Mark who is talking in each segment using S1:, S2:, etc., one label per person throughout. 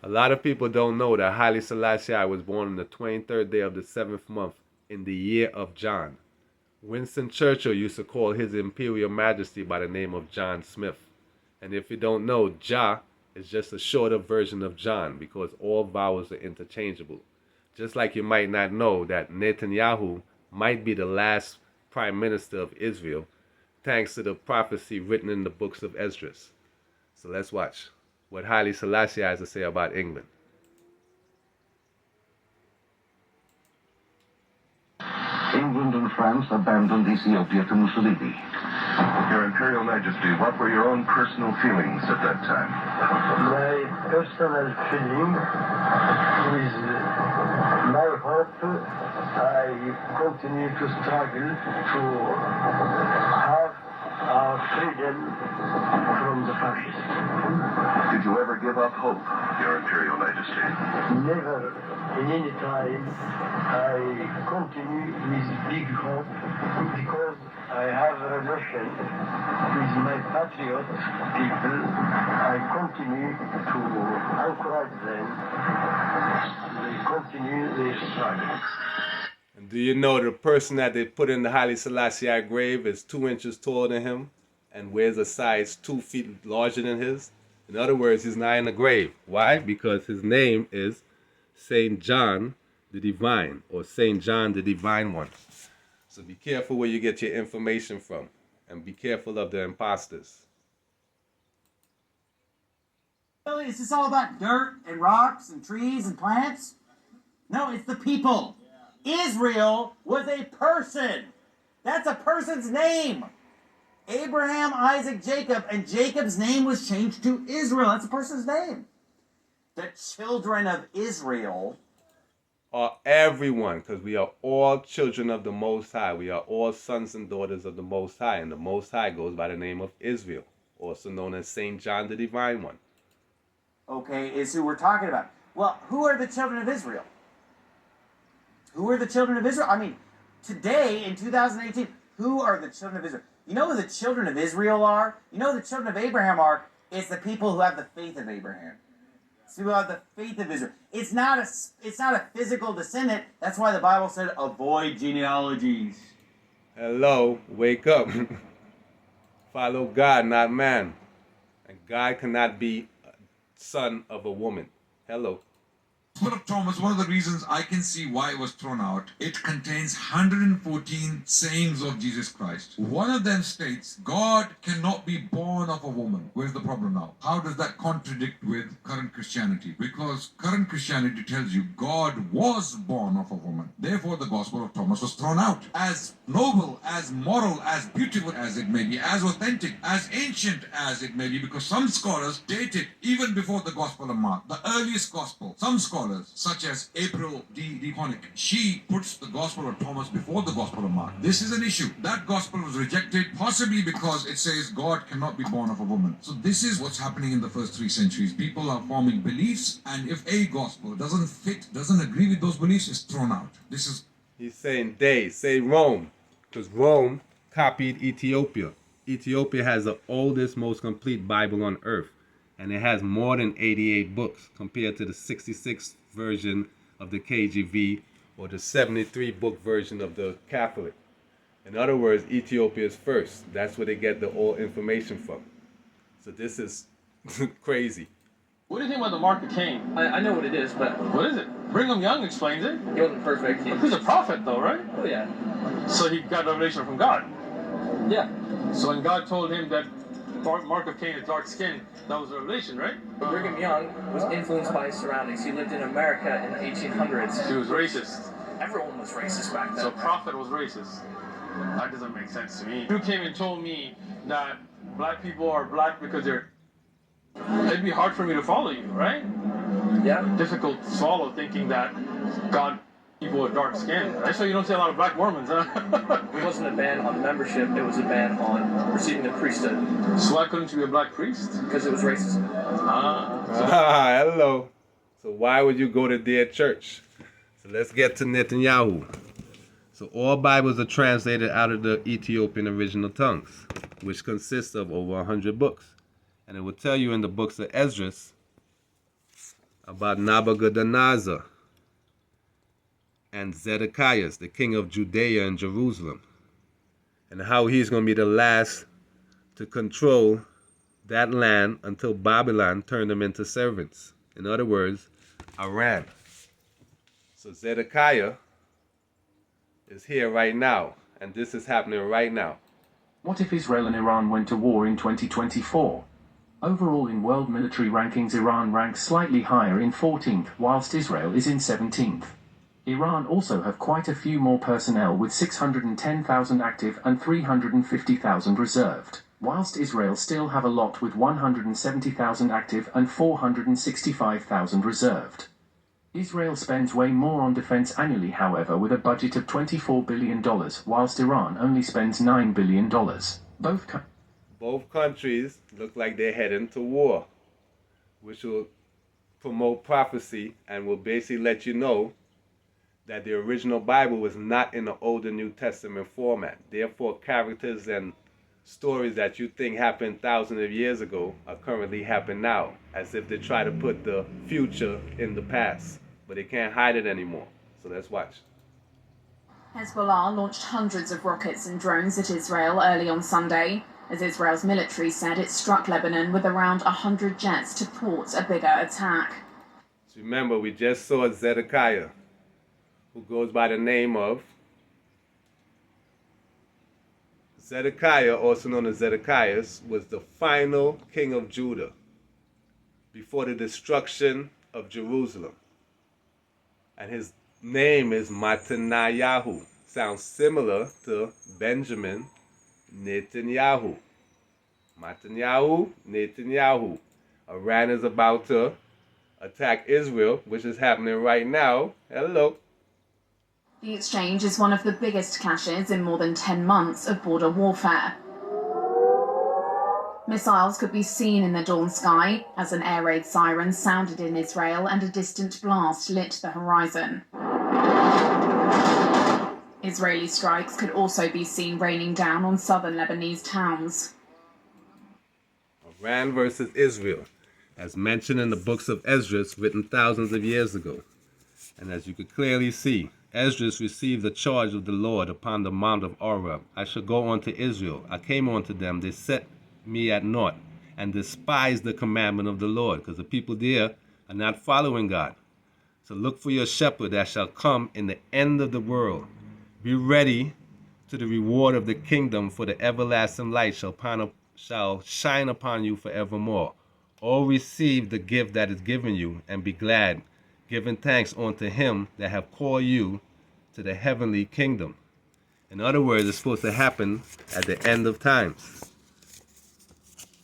S1: A lot of people don't know that Haile Selassie was born on the 23rd day of the 7th month in the year of John. Winston Churchill used to call his Imperial Majesty by the name of John Smith. And if you don't know, Jah is just a shorter version of John because all vowels are interchangeable. Just like you might not know that Netanyahu might be the last prime minister of Israel, thanks to the prophecy written in the books of Esdras. So let's watch what Haile Selassie has to say about England.
S2: England and France abandoned Ethiopia to Mussolini.
S3: Your Imperial Majesty, what were your own personal feelings at that time?
S4: My personal feeling is my hope. I continue to struggle to have our freedom from the fascists.
S3: Did you ever give up hope, Your Imperial Majesty?
S4: Never, in any time, I continue with big hope because I have a relation with my patriot people. I continue to encourage them. They continue their struggle.
S1: And do you know the person that they put in the Haile Selassie grave is 2 inches taller than him and wears a size 2 feet larger than his? In other words, he's not in the grave. Why? Because his name is Saint John the Divine, or Saint John the Divine One. So be careful where you get your information from, and be careful of the imposters.
S5: Really, is this all about dirt and rocks and trees and plants? No, it's the people. Israel was a person. That's a person's name. Abraham, Isaac, Jacob, and Jacob's name was changed to Israel. That's a person's name. The children of Israel
S1: Are everyone, because we are all children of the Most High. We are all sons and daughters of the Most High, and the Most High goes by the name of Israel, also known as Saint John the Divine One.
S5: okay, is who we're talking about. Well, who are the children of Israel? Who are the children of Israel? I mean, today in 2018, who are the children of Israel? You know who the children of Israel are? You know who the children of Abraham are? It's the people who have the faith of Abraham. It's who have the faith of Israel. It's not a physical descendant. That's why the Bible said avoid genealogies.
S1: Hello, wake up. Follow God, not man. And God cannot be a son of a woman. Hello.
S6: Gospel of Thomas, one of the reasons I can see why it was thrown out, it contains 114 sayings of Jesus Christ. One of them states, God cannot be born of a woman. Where's the problem now? How does that contradict with current Christianity? Because current Christianity tells you God was born of a woman. Therefore, the Gospel of Thomas was thrown out. As noble, as moral, as beautiful as it may be, as authentic, as ancient as it may be, because some scholars date it even before the Gospel of Mark, the earliest Gospel. Some scholars, such as April D. Connick, she puts the Gospel of Thomas before the Gospel of Mark. This is an issue. That Gospel was rejected, possibly because it says God cannot be born of a woman. So this is what's happening in the first 3 centuries. People are forming beliefs, and if a Gospel doesn't fit, doesn't agree with those beliefs, it's thrown out. This is...
S1: He's saying they, say Rome, because Rome copied Ethiopia. Ethiopia has the oldest, most complete Bible on earth, and it has more than 88 books compared to the 66 version of the KJV or the 73 book version of the Catholic. In other words, Ethiopia is first. That's where they get the old information from. So this is crazy.
S7: What do you think about the mark of Cain?
S8: I know what it is, but
S7: What is it? Brigham Young explains it.
S8: he wasn't perfect.
S7: He's a prophet, though, right?
S8: Oh, yeah.
S7: So he got revelation from God.
S8: Yeah.
S7: So when God told him that mark of Cain is dark skin, that was a revelation, right?
S8: Brigham Young was influenced by his surroundings. He lived in America in the 1800s.
S7: He was racist.
S8: Everyone was racist back then.
S7: So prophet was racist. That doesn't make sense to me. You came and told me that black people are black because they're... It'd be hard for me to follow you, right?
S8: Yeah.
S7: Difficult to swallow thinking that God, people with dark skin. That's why you don't see a lot of black Mormons, huh?
S8: It wasn't a ban on membership. It was a ban on receiving the priesthood
S7: So why couldn't you be a black priest?
S8: because it was racism.
S1: Hello. So why would you go to their church? So let's get to Netanyahu. So all Bibles are translated out of the Ethiopian original tongues, which consists of over 100 books. And it will tell you in the books of Esdras, about Nebuchadnezzar and Zedekiah, the king of Judea and Jerusalem, and how he's going to be the last to control that land until Babylon turned them into servants. In other words, Iran. So Zedekiah is here right now, and this is happening right now.
S9: What if Israel and Iran went to war in 2024? Overall in world military rankings, Iran ranks slightly higher in 14th, whilst Israel is in 17th. Iran also have quite a few more personnel with 610,000 active and 350,000 reserved, whilst Israel still have a lot with 170,000 active and 465,000 reserved. Israel spends way more on defense annually, however, with a budget of $24 billion, whilst Iran only spends $9 billion. Both
S1: countries look like they're heading to war, which will promote prophecy and will basically let you know that the original Bible was not in the Old and New Testament format. Therefore, characters and stories that you think happened thousands of years ago are currently happening now, as if they try to put the future in the past. But they can't hide it anymore. So let's watch.
S10: Hezbollah launched hundreds of rockets and drones at Israel early on Sunday, as Israel's military said it struck Lebanon with around 100 jets to port a bigger attack.
S1: So remember, we just saw Zedekiah, who goes by the name of Zedekiah, also known as Zedekiah, was the final king of Judah before the destruction of Jerusalem. And his name is Netanyahu. Sounds similar to Benjamin Netanyahu. Netanyahu. Iran is about to attack Israel, which is happening right now. Hello.
S10: The exchange is one of the biggest clashes in more than 10 months of border warfare. Missiles could be seen in the dawn sky as an air raid siren sounded in Israel and a distant blast lit the horizon. Israeli strikes could also be seen raining down on southern Lebanese towns.
S1: Iran versus Israel, as mentioned in the books of Esdras, written thousands of years ago. And as you could clearly see, Esdras received the charge of the Lord upon the mount of Oreb. I shall go unto Israel. I came unto them. They set me at naught and despised the commandment of the Lord, because the people there are not following God. So look for your shepherd that shall come in the end of the world. Be ready to the reward of the kingdom, for the everlasting light shall shine upon you forevermore. Oh, receive the gift that is given you, and be glad, giving thanks unto him that have called you to the heavenly kingdom. In other words, it's supposed to happen at the end of times.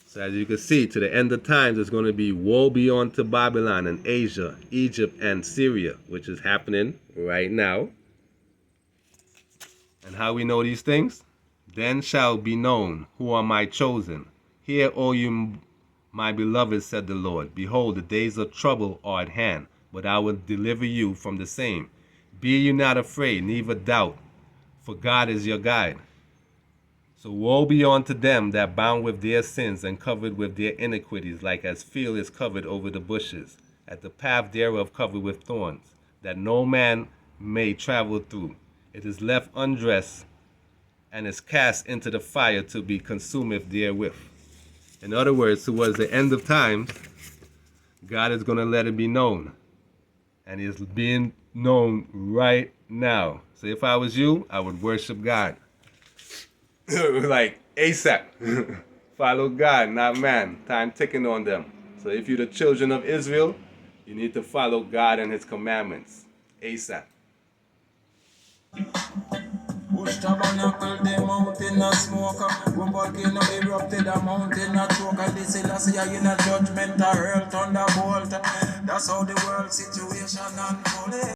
S1: So as you can see, to the end of times, there's going to be woe be unto Babylon and Asia, Egypt, and Syria, which is happening right now. And how we know these things? Then shall be known who are my chosen. Hear, O you my beloved, said the Lord. Behold, the days of trouble are at hand, but I will deliver you from the same. Be you not afraid, neither doubt, for God is your guide. So woe be unto them that bound with their sins and covered with their iniquities, like as field is covered over the bushes, at the path thereof covered with thorns, that no man may travel through. It is left undressed, and is cast into the fire to be consumed therewith. In other words, towards the end of time, God is going to let it be known. And it's being known right now. So if I was you, I would worship God. Like ASAP. Follow God, not man. Time ticking on them. So if you're the children of Israel, you need to follow God and his commandments. ASAP.
S11: Bush tabernacle, the mountain a smoke. One volcano erupted, a mountain a choke. This is last year in a judgment, a hurl thunderbolt. That's how the world situation unfolded.